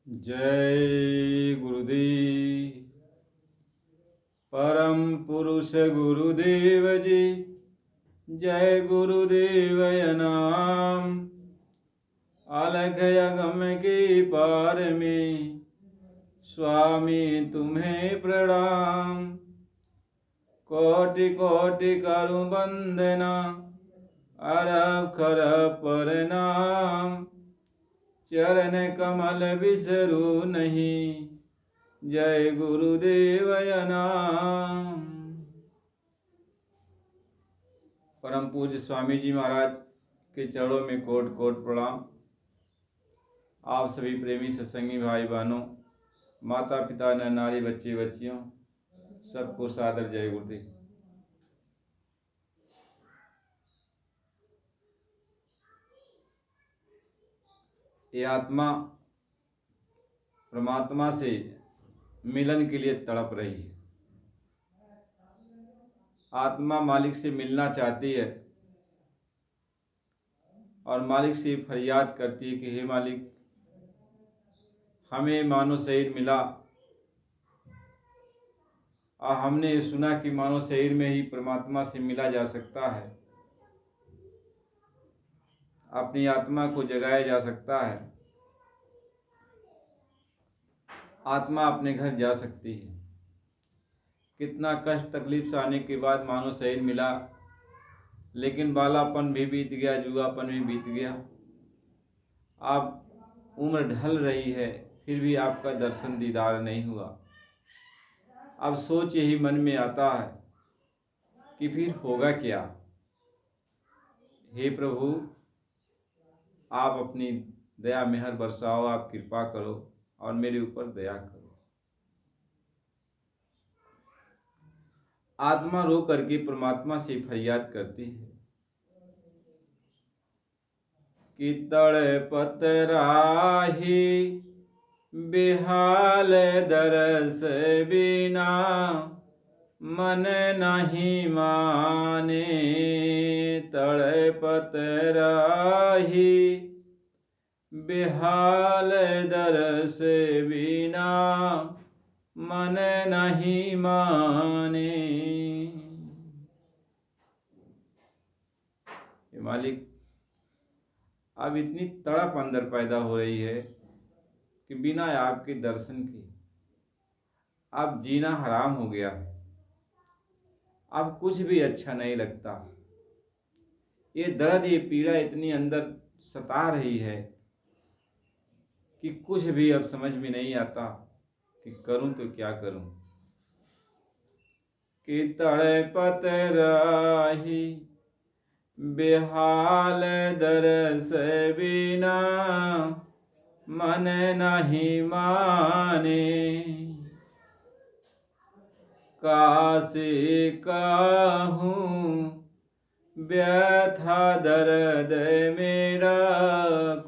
जय गुरुदेव। परम पुरुष गुरुदेव जी, जय गुरुदेव नाम। अलख अगम के पार में स्वामी तुम्हें प्रणाम। कोटि कोटि करु वंदना, अरब खरब प्रणाम। चरण कमल बिसरू नहीं, जय गुरुदेव नाम। परम पूज्य स्वामी जी महाराज के चरणों में कोट कोट प्रणाम। आप सभी प्रेमी सत्संगी भाई बहनों, माता पिता नर नारी बच्चे बच्चियों, सबको सादर जय गुरुदेव। ये आत्मा परमात्मा से मिलन के लिए तड़प रही है। आत्मा मालिक से मिलना चाहती है और मालिक से फरियाद करती है कि हे मालिक, हमें मानव शरीर मिला और हमने सुना कि मानव शरीर में ही परमात्मा से मिला जा सकता है, अपनी आत्मा को जगाया जा सकता है, आत्मा अपने घर जा सकती है। कितना कष्ट तकलीफ से आने के बाद मानव शरीर मिला, लेकिन बालापन भी बीत गया, जुआपन भी बीत गया। आप उम्र ढल रही है, फिर भी आपका दर्शन दीदार नहीं हुआ। अब सोच यही मन में आता है कि फिर होगा क्या। हे प्रभु, आप अपनी दया मेहर बरसाओ, आप कृपा करो और मेरे ऊपर दया करो। आत्मा रो करके परमात्मा से फरियाद करती है कि तड़पत राही बेहाल दरस बिना, मन नहीं माने। तड़पत राही बेहाल दरस बिना, मन नहीं माने। मालिक, अब इतनी तड़प अंदर पैदा हो रही है कि बिना आपके दर्शन के अब जीना हराम हो गया है। अब कुछ भी अच्छा नहीं लगता। ये दर्द, ये पीड़ा इतनी अंदर सता रही है कि कुछ भी अब समझ में नहीं आता कि करूं तो क्या करूं। कि तड़पत राही बेहाल दरस बिना, मन नहीं माने। कासे कहूँ व्यथा दर्द मेरा,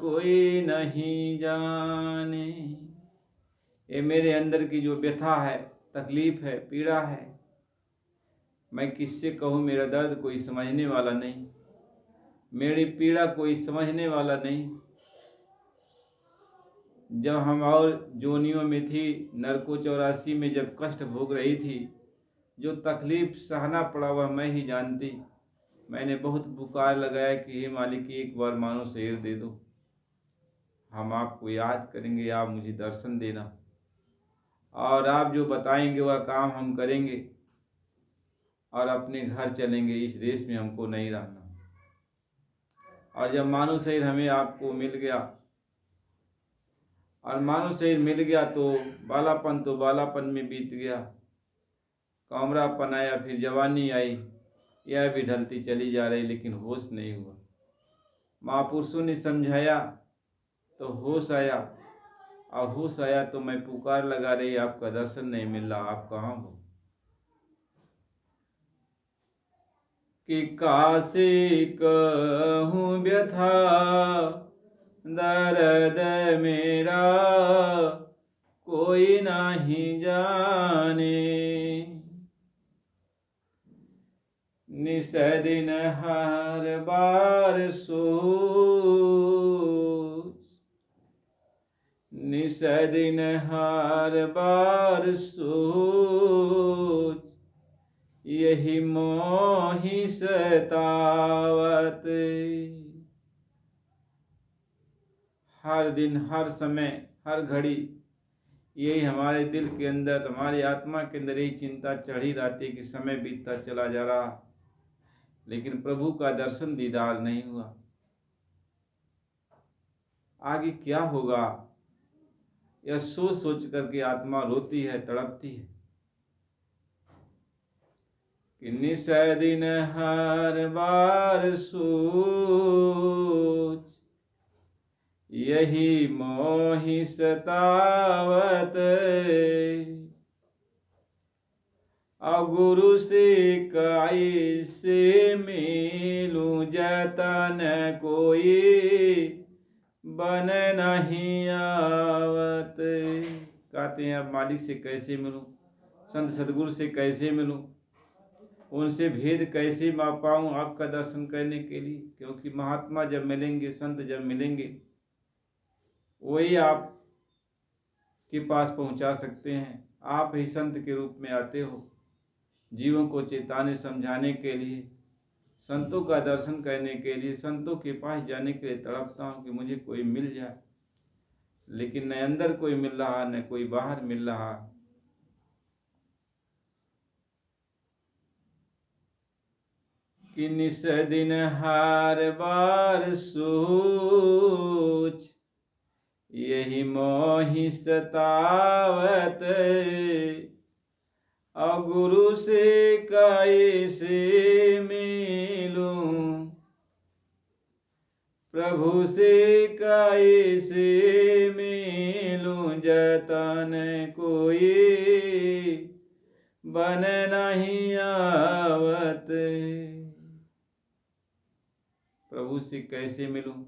कोई नहीं जाने। ये मेरे अंदर की जो व्यथा है, तकलीफ है, पीड़ा है, मैं किससे कहूँ। मेरा दर्द कोई समझने वाला नहीं, मेरी पीड़ा कोई समझने वाला नहीं। जब हम और जोनियों में थी, नरको 84 में जब कष्ट भोग रही थी, जो तकलीफ सहना पड़ा वह मैं ही जानती। मैंने बहुत पुकार लगाया कि हे मालिक, एक बार मानो शरीर दे दो, हम आपको याद करेंगे, आप मुझे दर्शन देना और आप जो बताएंगे वह काम हम करेंगे और अपने घर चलेंगे। इस देश में हमको नहीं रहना। और जब मानो शरीर हमें आपको मिल गया और मानो शरीर मिल गया तो बालापन में बीत गया, कमरापन आया, फिर जवानी आई, यह भी ढलती चली जा रही, लेकिन होश नहीं हुआ। महापुरुषों ने समझाया तो होश आया, और होश आया तो मैं पुकार लगा रही, आपका दर्शन नहीं मिल रहा, आप कहाँ हो। कि कासे कहूँ व्यथा दर्द मेरा, कोई नहीं जाने। निस दिन हर बार सोच, निस दिन हर बार सोच, यही मोहि सतावत। हर दिन, हर समय, हर घड़ी यही हमारे दिल के अंदर, हमारी आत्मा के अंदर यही चिंता चढ़ी रहती है कि समय बीतता चला जा रहा, लेकिन प्रभु का दर्शन दीदार नहीं हुआ। आगे क्या होगा, यह सोच सोच करके आत्मा रोती है, तड़पती है कि निस दिन हर बार सोच, यही मोहि सतावत। गुरु से कैसे मिलूं, जतन कोई बन नहीं आवत। कहते हैं अब मालिक से कैसे मिलूं, संत सदगुरु से कैसे मिलूं, उनसे भेद कैसे माप पाऊं आपका दर्शन करने के लिए। क्योंकि महात्मा जब मिलेंगे, संत जब मिलेंगे, वही आप के पास पहुंचा सकते हैं। आप ही संत के रूप में आते हो, जीवों को चेताने समझाने के लिए, संतों का दर्शन करने के लिए, संतों के पास जाने के लिए तड़पता हूँ कि मुझे कोई मिल जाए, लेकिन न अंदर कोई मिल रहा, न कोई बाहर मिल रहा। कि निस दिन हर बार सोच, यही मोहि सतावत। गुरु से कैसे मिलूं, प्रभु से कैसे मिलूं, जतन कोई बन नहीं आवत। प्रभु से कैसे मिलूं,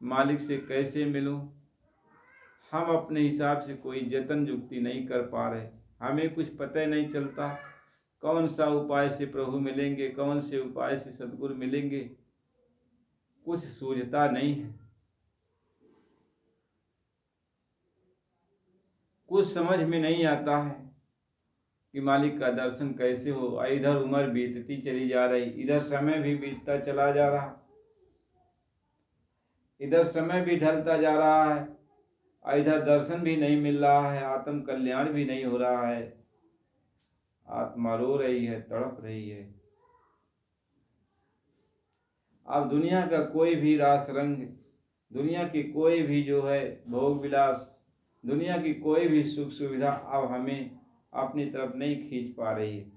मालिक से कैसे मिलूं। हम अपने हिसाब से कोई जतन जुक्ति नहीं कर पा रहे, हमें कुछ पता ही नहीं चलता कौन सा उपाय से प्रभु मिलेंगे, कौन से उपाय से सद्गुरु मिलेंगे, कुछ सूझता नहीं है। कुछ समझ में नहीं आता है कि मालिक का दर्शन कैसे हो। इधर उम्र बीतती चली जा रही, इधर समय भी बीतता चला जा रहा, इधर समय भी ढलता जा रहा है, इधर दर्शन भी नहीं मिल रहा है, आत्म कल्याण भी नहीं हो रहा है। आत्मा रो रही है, तड़प रही है। अब दुनिया का कोई भी रास रंग, दुनिया की कोई भी जो है भोग विलास, दुनिया की कोई भी सुख सुविधा अब हमें अपनी तरफ नहीं खींच पा रही है।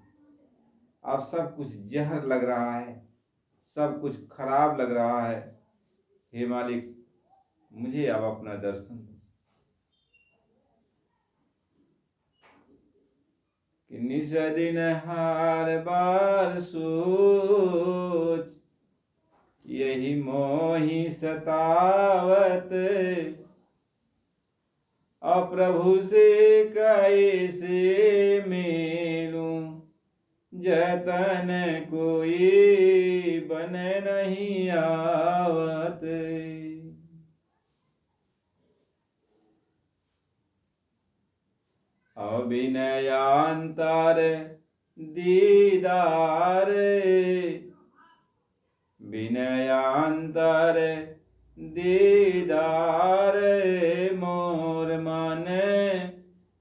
अब सब कुछ जहर लग रहा है, सब कुछ खराब लग रहा है। हे मालिक, मुझे अब अपना दर्शन दो। कि निस दिन हर बार सोच, यही मोहि सतावत। प्रभु से कैसे मिलूं, जतन कोई बन नहीं आवत। विनयांतर दीदार, विनयांतर दीदार, मोर मन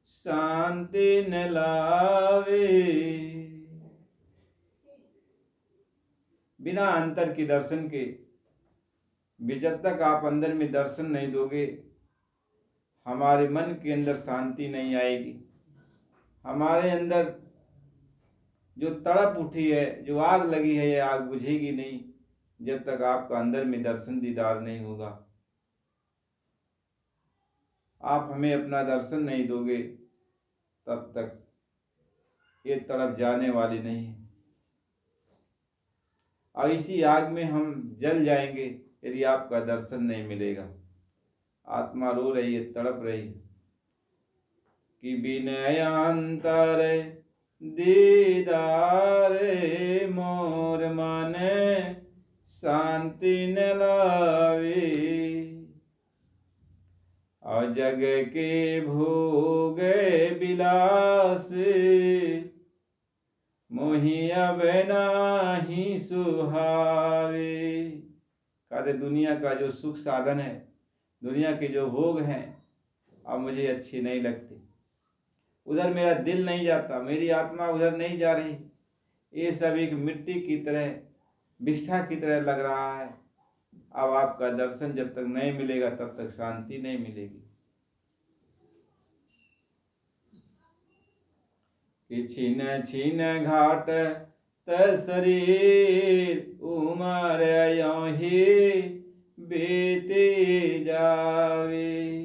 शांति न लावे। बिना अंतर के दर्शन के, जब तक आप अंदर में दर्शन नहीं दोगे, हमारे मन के अंदर शांति नहीं आएगी। हमारे अंदर जो तड़प उठी है, जो आग लगी है, ये आग बुझेगी नहीं जब तक आपका अंदर में दर्शन दीदार नहीं होगा। आप हमें अपना दर्शन नहीं दोगे, तब तक ये तड़प जाने वाली नहीं है। और इसी आग में हम जल जाएंगे यदि आपका दर्शन नहीं मिलेगा। आत्मा रो रही है, तड़प रही है कि विनयांतर दीदार, मोर मन शांति न लावे। और जग के भोग बिलास मोहि अब नाही सुहावे। कहते दुनिया का जो सुख साधन है, दुनिया के जो भोग हैं, अब मुझे अच्छी नहीं लगती। उधर मेरा दिल नहीं जाता, मेरी आत्मा उधर नहीं जा रही। ये सब एक मिट्टी की तरह, विष्ठा की तरह लग रहा है। अब आपका दर्शन जब तक नहीं मिलेगा तब तक शांति नहीं मिलेगी। कि छीन छीन घाट शरीर उमर योही बीते जावे।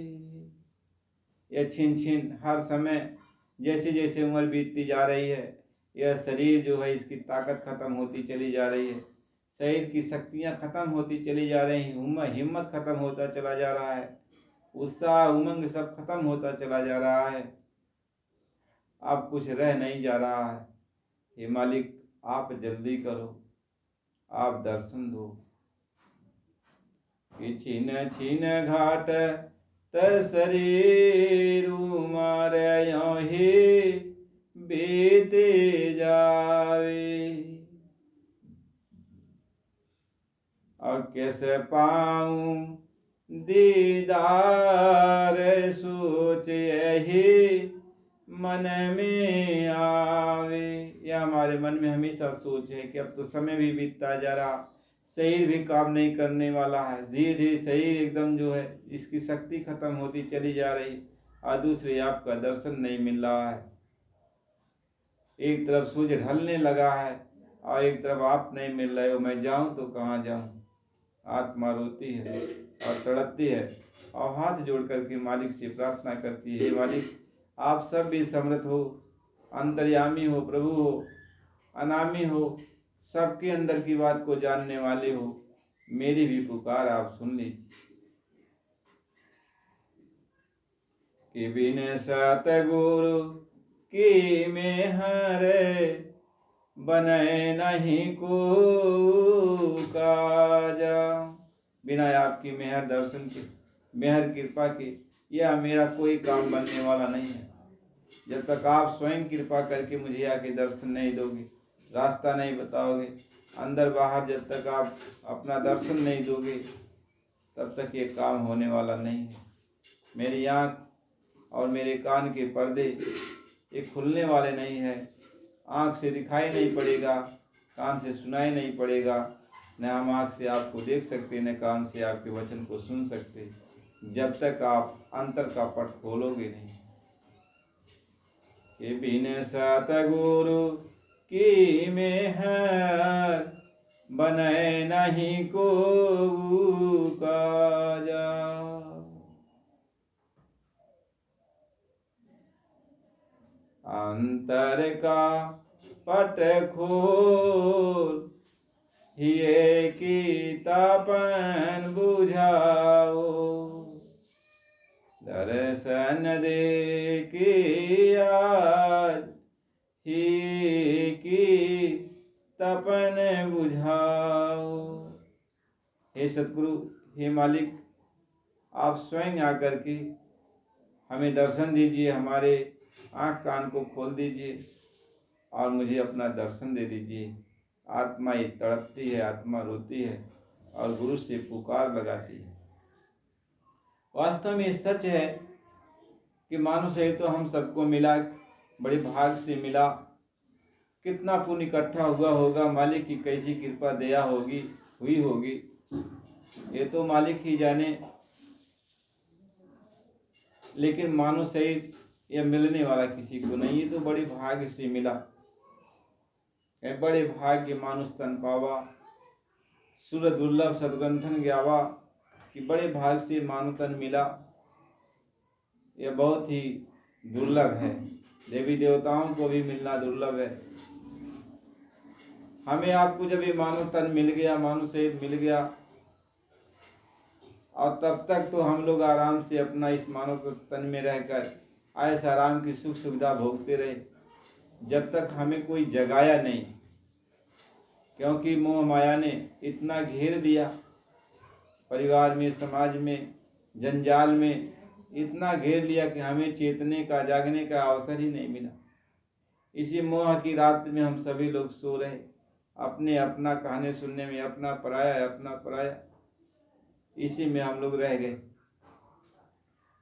यह छीन छीन हर समय जैसे जैसे उम्र बीतती जा रही है, यह शरीर जो है इसकी ताकत खत्म होती चली जा रही है, शरीर की शक्तियां खत्म होती चली जा रही हैं, हिम्मत खत्म होता चला जा रहा है, उत्साह उमंग सब खत्म होता चला जा रहा है। अब कुछ रह नहीं जा रहा है। हे मालिक, आप जल्दी करो, आप दर्शन दो। कि छीन छीन घाट शरीर उमर योही बीते जावे। और कैसे पाऊं दीदार सोच यही मन में आवे। यह हमारे मन में हमेशा सोच है कि अब तो समय भी बीतता जा रहा, शरीर भी काम नहीं करने वाला है, धीरे धीरे शरीर एकदम जो है इसकी शक्ति खत्म होती चली जा रही, और दूसरे आपका दर्शन नहीं मिल रहा है। एक तरफ सूर्य ढलने लगा है और एक तरफ आप नहीं मिल रहे हो। मैं जाऊं तो कहाँ जाऊं। आत्मा रोती है और तड़पती है और हाथ जोड़ करके मालिक से प्रार्थना करती है, हे मालिक, आप सब भी समर्थ हो, अंतर्यामी हो, प्रभु हो, अनामी हो, सबके अंदर की बात को जानने वाले हो, मेरी भी पुकार आप सुन लीजिए। कि बिन सतगुरु की मेहर बने नहीं को काजा। बिना आपकी मेहर दर्शन के, मेहर कृपा के, यह मेरा कोई काम बनने वाला नहीं है। जब तक आप स्वयं कृपा करके मुझे आके दर्शन नहीं दोगे, रास्ता नहीं बताओगे, अंदर बाहर जब तक आप अपना दर्शन नहीं दोगे, तब तक ये काम होने वाला नहीं है। मेरी आँख और मेरे कान के पर्दे ये खुलने वाले नहीं है। आँख से दिखाई नहीं पड़ेगा, कान से सुनाई नहीं पड़ेगा, न हम आँख से आपको देख सकते, न कान से आपके वचन को सुन सकते, जब तक आप अंतर का पट खोलोगे नहीं। कि बिन सतगुरु की मेहर बने नहीं को काजा। अंतर का पट खोल हिये की तापन बुझाओ। दर्शन दे की आज ही की तपन बुझाओ। हे सतगुरु, हे मालिक, आप स्वयं आकर के हमें दर्शन दीजिए, हमारे आँख कान को खोल दीजिए और मुझे अपना दर्शन दे दीजिए। आत्मा ये तड़पती है, आत्मा रोती है और गुरु से पुकार लगाती है। वास्तव में सच है कि मानो शरीर तो हम सबको मिला, बड़े भाग से मिला, कितना पुण्य इकट्ठा हुआ होगा, मालिक की कैसी कृपा दया होगी, हुई होगी, ये तो मालिक ही जाने। लेकिन मानो शरीर यह मिलने वाला किसी को नहीं, ये तो बड़े भाग्य से मिला। बड़े भाग्य मानुष तन पावा, सुर दुर्लभ सदग्रंथन ग्यावा, कि बड़े भाग से मानव तन मिला। यह बहुत ही दुर्लभ है, देवी देवताओं को भी मिलना दुर्लभ है। हमें आपको जब ये मानव तन मिल गया, मानव शरीर मिल गया, और तब तक तो हम लोग आराम से अपना इस मानव तन में रहकर ऐसा आराम की सुख सुविधा भोगते रहे, जब तक हमें कोई जगाया नहीं। क्योंकि मोह माया ने इतना घेर दिया, परिवार में, समाज में, जंजाल में इतना घेर लिया कि हमें चेतने का, जागने का अवसर ही नहीं मिला। इसी मोह की रात में हम सभी लोग सो रहे, अपने अपना कहानी सुनने में, अपना पराया, इसी में हम लोग रह गए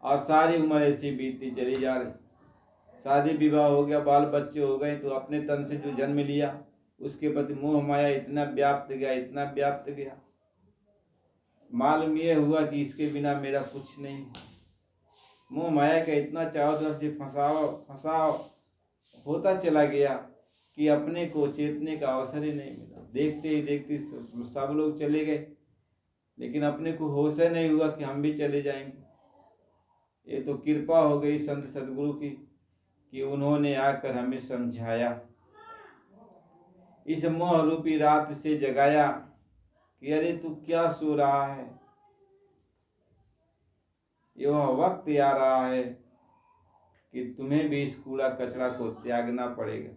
और सारी उम्र ऐसी बीतती चली जा रही। शादी विवाह हो गया, बाल बच्चे हो गए, तो अपने तन से जो जन्म लिया उसके प्रति मोह माया इतना व्याप्त गया, मालूम ये हुआ कि इसके बिना मेरा कुछ नहीं। मोह माया का इतना चारों तरफ से फंसाव होता चला गया कि अपने को चेतने का अवसर ही नहीं मिला। देखते ही देखते सब लोग चले गए, लेकिन अपने को होश ही नहीं हुआ कि हम भी चले जाएंगे। ये तो कृपा हो गई संत सदगुरु की कि उन्होंने आकर हमें समझाया, इस मोह रूपी रात से जगाया कि अरे तू क्या सो रहा है, यह वक्त आ रहा है कि तुम्हें भी इस कूड़ा कचरा को त्यागना पड़ेगा।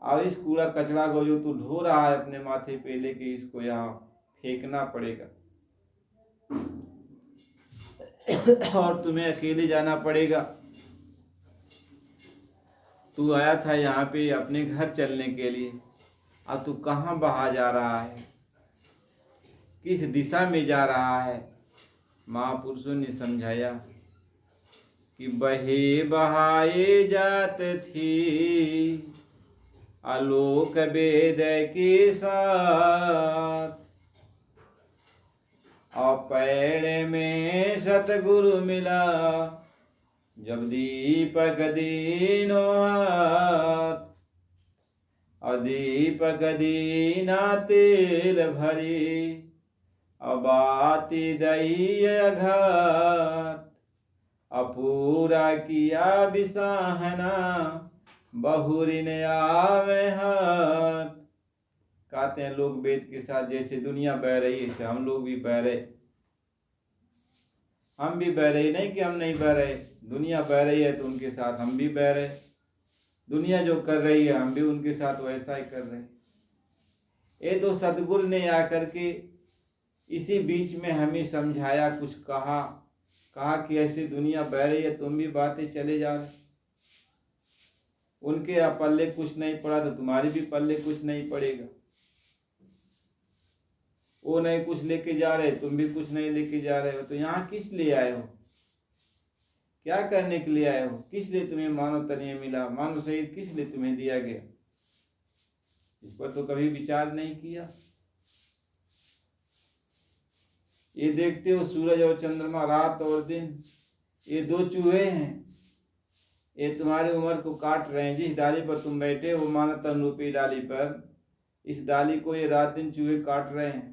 और इस कूड़ा कचरा को जो तू ढो रहा है अपने माथे पे लेके, इसको यहाँ फेंकना पड़ेगा और तुम्हें अकेले जाना पड़ेगा। तू आया था यहाँ पे अपने घर चलने के लिए, अब तू कहाँ बहा जा रहा है, किस दिशा में जा रहा है। महापुरुषों ने समझाया कि बहे बहाए जात थी आलोक वेद के साथ, और पैर में सतगुरु मिला जब दीपक दीनो हाथ, और दीपक दीना तेल भरी, अबाती दई घाट, अपूरा किया बिसाहना बहुरिन आवे हाथ। कहते हैं लोग वेद के साथ जैसे दुनिया बह रही है, ऐसे हम लोग भी बह रहे। हम भी बह रहे, नहीं कि हम नहीं बह रहे, दुनिया बह रही है तो उनके साथ हम भी बह रहे। दुनिया जो कर रही है हम भी उनके साथ वैसा ही कर रहे। ये तो सतगुरु ने आकर के इसी बीच में हमें समझाया, कुछ कहा कि ऐसी दुनिया बह रही है, तुम भी बातें चले जा रहे। उनके पल्ले कुछ नहीं पड़ा तो तुम्हारे भी पल्ले कुछ नहीं पड़ेगा। वो नहीं कुछ लेके जा रहे, तुम भी कुछ नहीं लेके जा रहे हो, तो यहाँ किस लिए आए हो, क्या करने के लिए आए हो, किस लिए तुम्हें मानव तनिया मिला, मानव शरीर किस लिए तुम्हें दिया गया, इस पर तो कभी विचार नहीं किया। ये देखते हो सूरज और चंद्रमा, रात और दिन, ये दो चूहे हैं, ये तुम्हारी उम्र को काट रहे हैं। जिस डाली पर तुम बैठे हो मानव तन रूपी डाली पर, इस डाली को ये रात दिन चूहे काट रहे हैं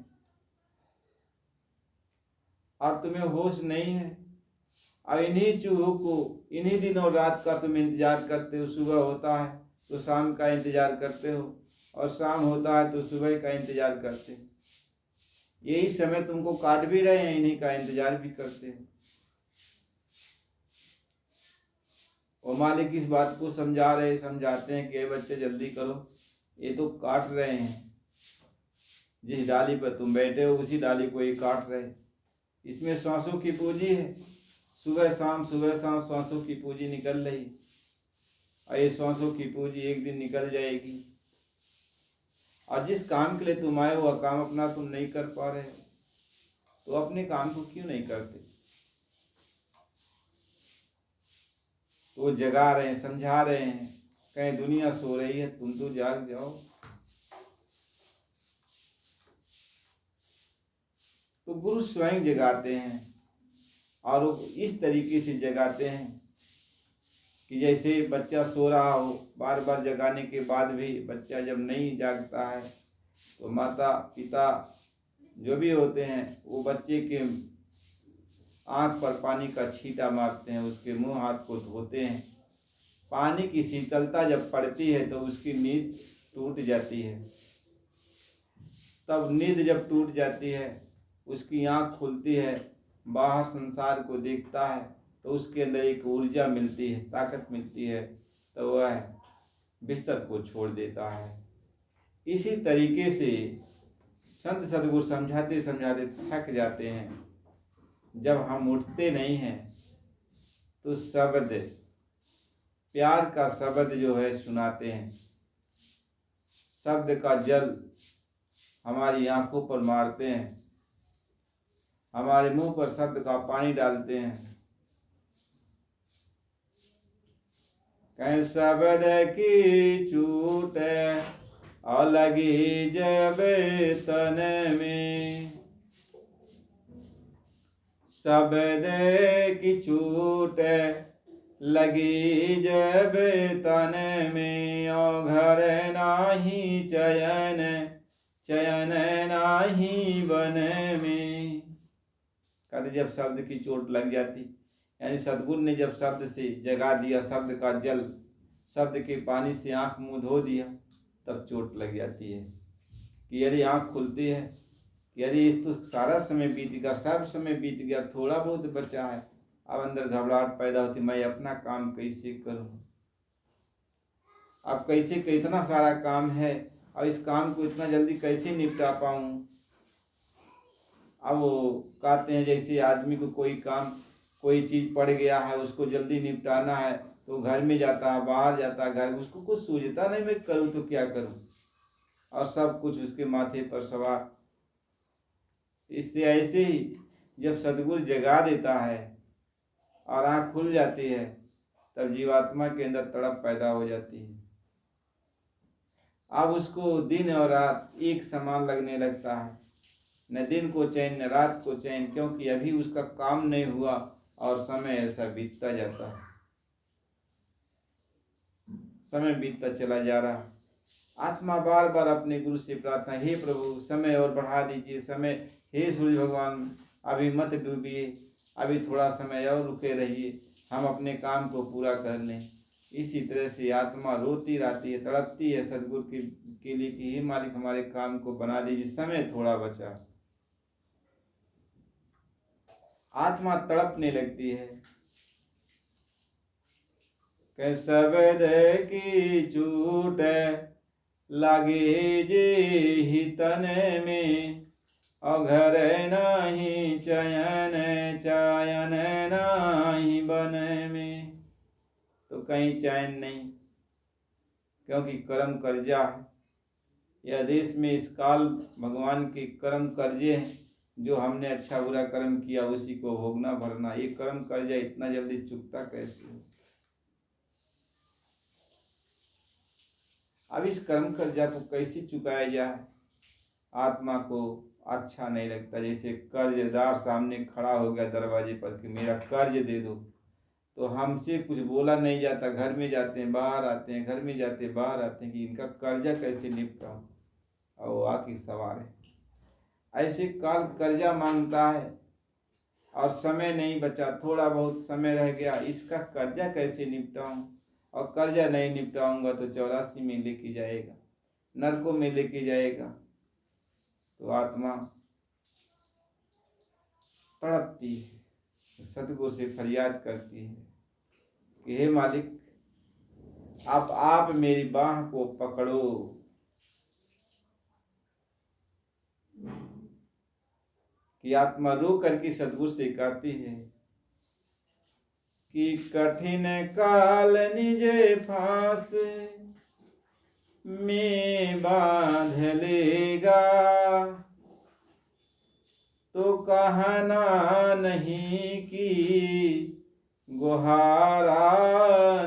और तुम्हें होश नहीं है। और इन्हीं चूहों को इन्हीं दिनों रात का तुम इंतजार करते हो। सुबह होता है तो शाम का इंतजार करते हो, और शाम होता है तो सुबह का इंतजार करते हो। यही समय तुमको काट भी रहे हैं, इन्हीं का इंतजार भी करते हो। और मालिक इस बात को समझाते हैं कि ये बच्चे जल्दी करो, ये तो काट रहे हैं। जिस डाली पर तुम बैठे हो उसी डाली को ये काट रहे हैं। इसमें श्वासों की पूंजी है, सुबह शाम श्वासों की पूंजी निकल रही। और ये श्वासों की पूंजी एक दिन निकल जाएगी। और जिस काम के लिए तुम आए हो वह काम अपना तुम नहीं कर पा रहे हो, तो अपने काम को क्यों नहीं करते। तो जगा रहे हैं, समझा रहे हैं, कहीं दुनिया सो रही है, तुम तो जाग जाओ। तो गुरु स्वयं जगाते हैं, और वो इस तरीके से जगाते हैं कि जैसे बच्चा सो रहा हो, बार बार जगाने के बाद भी बच्चा जब नहीं जागता है तो माता पिता जो भी होते हैं वो बच्चे के आँख पर पानी का छींटा मारते हैं, उसके मुंह हाथ को धोते हैं। पानी की शीतलता जब पड़ती है तो उसकी नींद टूट जाती है। तब नींद जब टूट जाती है, उसकी आँख खुलती है, बाहर संसार को देखता है, तो उसके अंदर एक ऊर्जा मिलती है, ताकत मिलती है, तो वह बिस्तर को छोड़ देता है। इसी तरीके से संत सदगुरु समझाते समझाते थक जाते हैं, जब हम उठते नहीं हैं तो शब्द, प्यार का शब्द जो है सुनाते हैं, शब्द का जल हमारी आंखों पर मारते हैं, हमारे मुंह पर शब्द का पानी डालते हैं। कहीं शब्द की चूट और लगी जब तन में, शब्द की चूट लगी जब तन में, और घर नाही चयन, चयन नाही बन में। कहते जब शब्द की चोट लग जाती, यानी सद्गुरु ने जब शब्द से जगा दिया, शब्द का जल, शब्द के पानी से आंख मुंह धो दिया, तब चोट लग जाती है कि यदि आंख खुलती है कि यदि इस तो सारा समय बीत गया, सब समय बीत गया, थोड़ा बहुत बचा है। अब अंदर घबराहट पैदा होती, मैं अपना काम कैसे करूं, अब कैसे इतना सारा काम है, अब इस काम को इतना जल्दी कैसे निपटा पाऊं। अब वो कहते हैं जैसे आदमी को कोई काम, कोई चीज़ पड़ गया है, उसको जल्दी निपटाना है, तो घर में जाता है, बाहर जाता है, घर उसको कुछ सूझता नहीं, मैं करूं तो क्या करूं, और सब कुछ उसके माथे पर सवार। इससे ऐसे ही जब सद्गुरु जगा देता है और आँख खुल जाती है, तब जीवात्मा के अंदर तड़प पैदा हो जाती है। अब उसको दिन और रात एक समान लगने लगता है, न दिन को चैन न रात को चैन, क्योंकि अभी उसका काम नहीं हुआ और समय ऐसा बीतता जाता है, समय बीतता चला जा रहा। आत्मा बार बार अपने गुरु से प्रार्थना, हे प्रभु समय और बढ़ा दीजिए, समय, हे सूर्य भगवान अभी मत डूबिए, अभी थोड़ा समय और रुके रहिए, हम अपने काम को पूरा कर लें। इसी तरह से आत्मा रोती रहती है, तड़पती है सदगुरु के लिए कि हे मालिक हमारे काम को बना दीजिए, समय थोड़ा बचा। आत्मा तड़पने लगती है। कै शब्द की चूट लागे जे ही तन में, और घर नहीं चयन, चयन नहीं बन में। तो कहीं चैन नहीं, क्योंकि कर्म कर्जा है। यह देश में इस काल भगवान के कर्म कर्जे हैं, जो हमने अच्छा बुरा कर्म किया उसी को भोगना भरना। ये कर्म कर्जा इतना जल्दी चुकता कैसे हो? अब इस कर्म कर्जा को कैसे चुकाया जाए? आत्मा को अच्छा नहीं लगता। जैसे कर्जदार सामने खड़ा हो गया दरवाजे पर कि मेरा कर्ज दे दो, तो हमसे कुछ बोला नहीं जाता, घर में जाते हैं बाहर आते हैं, घर में जाते बाहर आते हैं कि इनका कर्जा कैसे निपटाऊं, और वो आके सवार है। ऐसे काल कर्जा मांगता है और समय नहीं बचा, थोड़ा बहुत समय रह गया, इसका कर्जा कैसे निपटाऊं, और कर्जा नहीं निपटाऊंगा तो 84 में लेके जाएगा, नरकों में लेके जाएगा। तो आत्मा तड़पती है, सतगुरु से फरियाद करती है कि हे मालिक आप मेरी बाह को पकड़ो। कि आत्मा रो करके सतगुरु से कहती है कि कठिन काल निज फांस में बांध लेगा, तो कहना नहीं कि गुहारा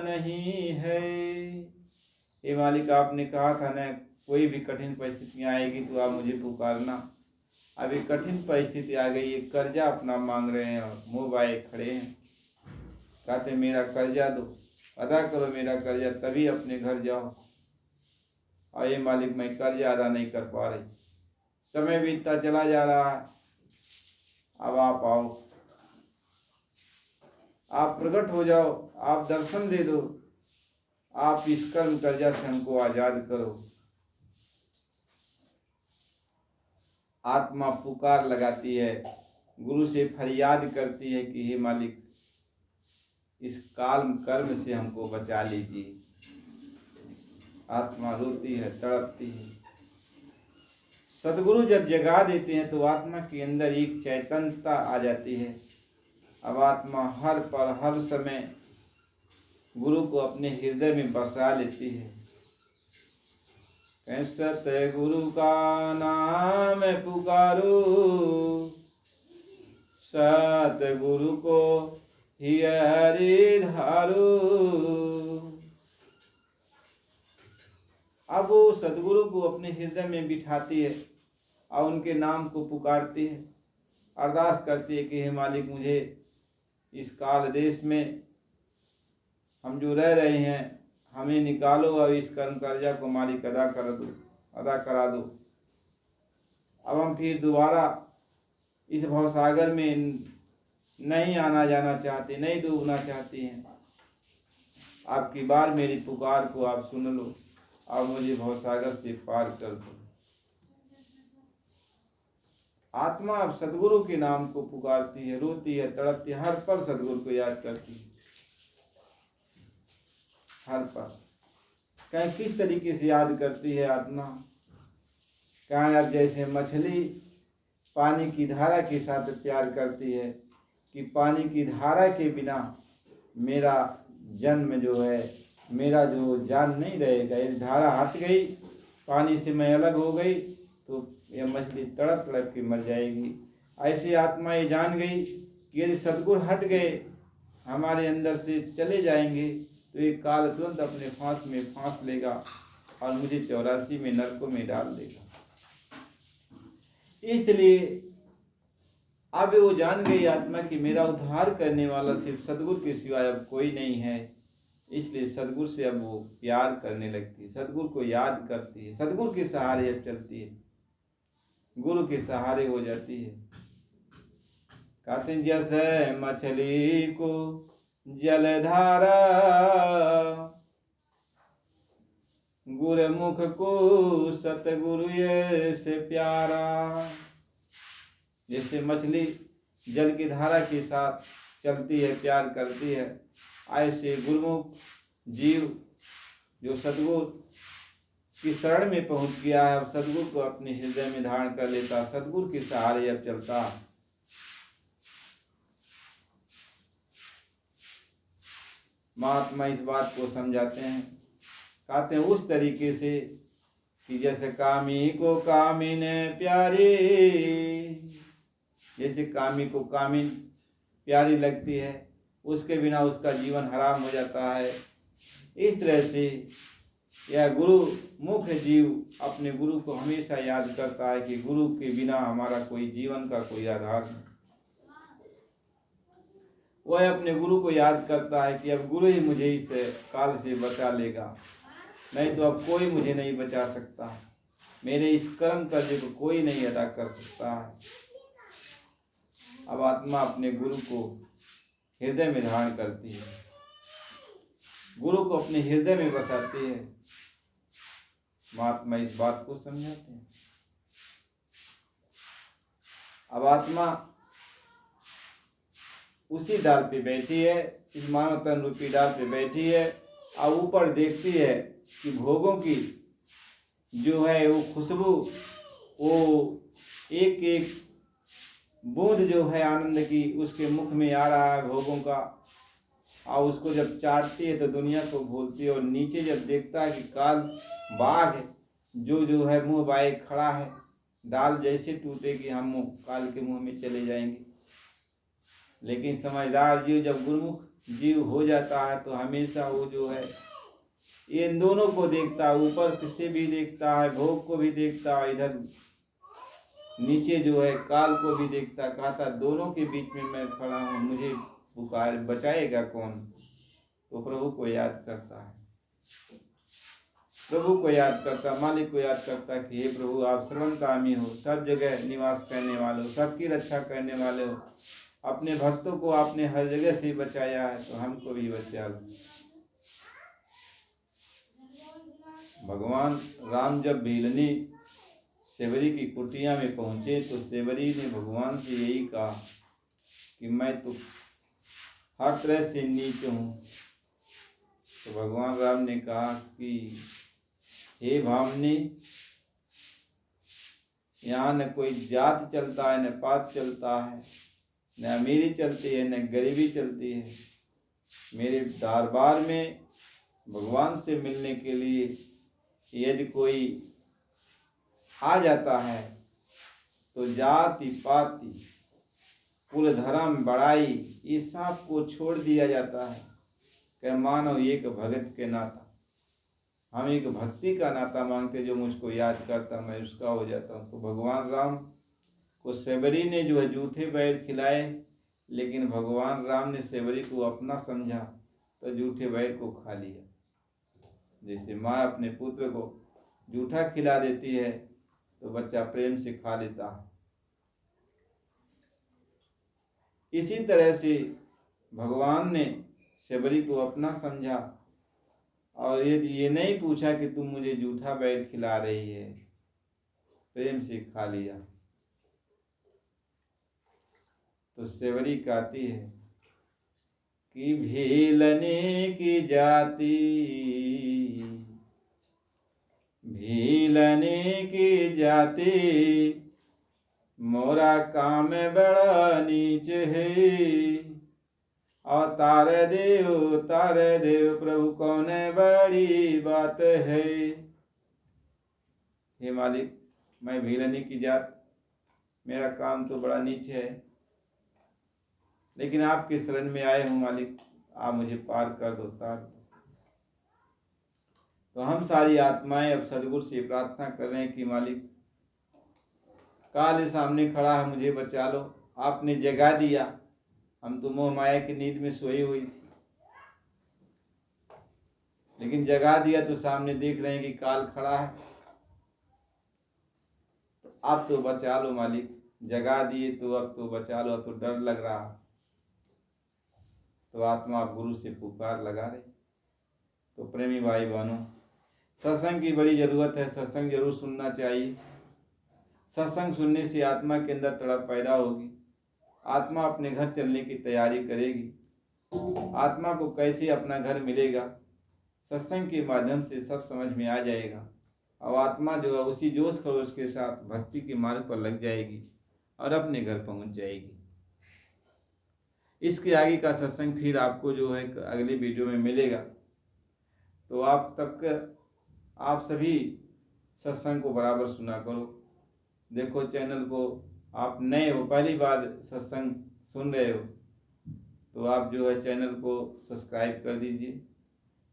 नहीं है। हे मालिक आपने कहा था ना, कोई भी कठिन परिस्थितियां आएगी तो आप मुझे पुकारना। अभी कठिन परिस्थिति आ गई है, कर्जा अपना मांग रहे हैं और मुँह बाए खड़े हैं, कहते मेरा कर्जा दो, अदा करो मेरा कर्जा, तभी अपने घर जाओ। और ये मालिक मैं कर्जा अदा नहीं कर पा रही, समय बीतता चला जा रहा है, अब आप आओ, आप प्रकट हो जाओ, आप दर्शन दे दो, आप इस कर्म कर्जा से हमको आजाद करो। आत्मा पुकार लगाती है, गुरु से फरियाद करती है कि हे मालिक इस काल कर्म से हमको बचा लीजिए। आत्मा रोती है, तड़पती है। सदगुरु जब जगा देते हैं तो आत्मा के अंदर एक चैतन्यता आ जाती है अब आत्मा हर पर हर समय गुरु को अपने हृदय में बसा लेती है। सतगुरु का नाम पुकारो, सतगुरु को ही हरि धारो। अब वो सदगुरु को अपने हृदय में बिठाती है और उनके नाम को पुकारती है, अरदास करती है कि हे मालिक, मुझे इस काल देश में हम जो रह रहे हैं हमें निकालो और इस कर्म कर्जा को मालिक अदा करा दो। अब हम फिर दोबारा इस भवसागर में नहीं आना जाना चाहते, नहीं डूबना चाहते हैं। आपकी बार मेरी पुकार को आप सुन लो और मुझे भवसागर से पार कर दो। आत्मा अब सदगुरु के नाम को पुकारती है, रोती है, तड़पती है, हर पल सदगुरु को याद करती है, हर पल। कहीं किस तरीके से याद करती है आत्मा? कहीं अब जैसे मछली पानी की धारा के साथ प्यार करती है कि पानी की धारा के बिना मेरा जन्म जो है, मेरा जो जान नहीं रहेगा। यदि धारा हट गई, पानी से मैं अलग हो गई, तो यह मछली तड़प तड़प के मर जाएगी। ऐसी आत्मा ये जान गई कि यदि सदगुरु हट गए, हमारे अंदर से चले जाएंगे, तो ये काल तुरंत अपने फांस में फांस लेगा और मुझे 84 में नरकों में डाल देगा। इसलिए अब वो जान गई आत्मा कि मेरा उद्धार करने वाला सिर्फ सदगुरु के सिवाय अब कोई नहीं है। इसलिए सदगुरु से अब वो प्यार करने लगती है, सदगुरु को याद करती है, सदगुरु के सहारे अब चलती है, गुरु के सहारे हो जाती है। कहते हैं जैसे मछली को जलधारा, गुरुमुख को सतगुरु ये से प्यारा। जैसे मछली जल की धारा के साथ चलती है, प्यार करती है, ऐसे गुरुमुख जीव जो सदगुरु की शरण में पहुंच गया है, अब सदगुरु को अपने हृदय में धारण कर लेता, सदगुरु के सहारे अब चलता। महात्मा इस बात को समझाते हैं, कहते हैं उस तरीके से कि जैसे कामी को कामिन प्यारी, जैसे कामी को कामिन प्यारी लगती है, उसके बिना उसका जीवन हराम हो जाता है। इस तरह से यह गुरु मुख्य जीव अपने गुरु को हमेशा याद करता है कि गुरु के बिना हमारा कोई जीवन का कोई आधार नहीं। वह अपने गुरु को याद करता है कि अब गुरु ही मुझे इस काल से बचा लेगा, नहीं तो अब कोई मुझे नहीं बचा सकता, मेरे इस कर्म कर्ज को कोई नहीं अदा कर सकता है। अब आत्मा अपने गुरु को हृदय में धारण करती है, गुरु को अपने हृदय में बसाती है। महात्मा इस बात को समझाते हैं। अब आत्मा उसी डाल पे बैठी है, इस मानव तन रूपी डाल पे बैठी है और ऊपर देखती है कि भोगों की जो है वो खुशबू, वो एक एक बूंद जो है आनंद की उसके मुख में आ रहा है भोगों का, और उसको जब चाटती है तो दुनिया को भूलती है। और नीचे जब देखता है कि काल बाघ जो है मुंह बाए खड़ा है, डाल जैसे टूटेगी हम काल के मुंह में चले जाएंगे। लेकिन समझदार जीव जब गुरुमुख जीव हो जाता है तो हमेशा वो जो है इन दोनों को देखता है, ऊपर किससे भी देखता है, भोग को भी देखता है, इधर नीचे जो है काल को भी देखता। कहता दोनों के बीच में मैं खड़ा हूँ, मुझे पुकार बचाएगा कौन? तो प्रभु को याद करता है, प्रभु को याद करता, मालिक को याद करता कि हे प्रभु आप सर्वंतर्यामी हो, सब जगह निवास करने वाले हो, सबकी रक्षा करने वाले हो, अपने भक्तों को आपने हर जगह से बचाया है, तो हमको भी बचा लो। भगवान राम जब भीलनी सेवरी की कुटिया में पहुंचे तो सेवरी ने भगवान से यही कहा कि मैं तो हर तरह से नीच हूँ। तो भगवान राम ने कहा कि हे भामनी, यहाँ न कोई जात चलता है न पात चलता है, न अमीरी चलती है न गरीबी चलती है। मेरे दरबार में भगवान से मिलने के लिए यदि कोई आ जाता है तो जाति पाति कुल धर्म बड़ाई ये सब को छोड़ दिया जाता है कि मानव एक भगत के नाता, हम एक भक्ति का नाता मांगते, जो मुझको याद करता मैं उसका हो जाता हूँ। तो भगवान राम को सेवरी ने जो है जूठे बैर खिलाए, लेकिन भगवान राम ने सेवरी को अपना समझा तो जूठे बैर को खा लिया। जैसे माँ अपने पुत्र को जूठा खिला देती है तो बच्चा प्रेम से खा लेता है। इसी तरह से भगवान ने सेवरी को अपना समझा और यदि ये नहीं पूछा कि तुम मुझे जूठा बैर खिला रही है, प्रेम से खा लिया। तो सेवरी कहती है कि भीलने की जाति, भीलने की जाति, मोरा काम बड़ा नीच है। और तारे देव प्रभु कौन बड़ी बात है। हे मालिक, मैं भीलनी की जात, मेरा काम तो बड़ा नीच है, लेकिन आपके शरण में आए हूँ मालिक, आप मुझे पार कर दो, तार दो। तो हम सारी आत्माएं अब सदगुरु से प्रार्थना कर रहे हैं कि मालिक, काल सामने खड़ा है, मुझे बचा लो। आपने जगा दिया, हम तो मोह माया की नींद में सोई हुई थी, लेकिन जगा दिया तो सामने देख रहे हैं कि काल खड़ा है। तो आप तो बचा लो मालिक, जगा दिए तो अब तो बचा लो, अब तो डर लग रहा। तो आत्मा गुरु से पुकार लगा रहे। तो प्रेमी भाई बहनों, सत्संग की बड़ी जरूरत है, सत्संग जरूर सुनना चाहिए। सत्संग सुनने से आत्मा के अंदर तड़प पैदा होगी, आत्मा अपने घर चलने की तैयारी करेगी। आत्मा को कैसे अपना घर मिलेगा, सत्संग के माध्यम से सब समझ में आ जाएगा और आत्मा जो है उसी जोश खरोश के साथ भक्ति के मार्ग पर लग जाएगी और अपने घर पहुंच जाएगी। इसके आगे का सत्संग फिर आपको जो है अगले वीडियो में मिलेगा। तो आप तक आप सभी सत्संग को बराबर सुना करो। देखो चैनल को आप नए हो, पहली बार सत्संग सुन रहे हो, तो आप जो है चैनल को सब्सक्राइब कर दीजिए,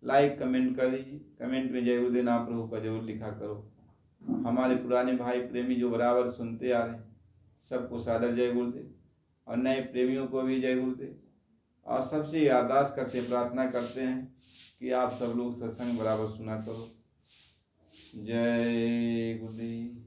लाइक कमेंट कर दीजिए। कमेंट में जय गुरुदेव नाम प्रभु का जरूर लिखा करो। हमारे पुराने भाई प्रेमी जो बराबर सुनते आ रहे हैं, सबको सादर जय गुरुदेव, और नए प्रेमियों को भी जय गुरुदेव। और सबसे अरदास करते, प्रार्थना करते हैं कि आप सब लोग सत्संग बराबर सुना करो। जय गुरुदेव।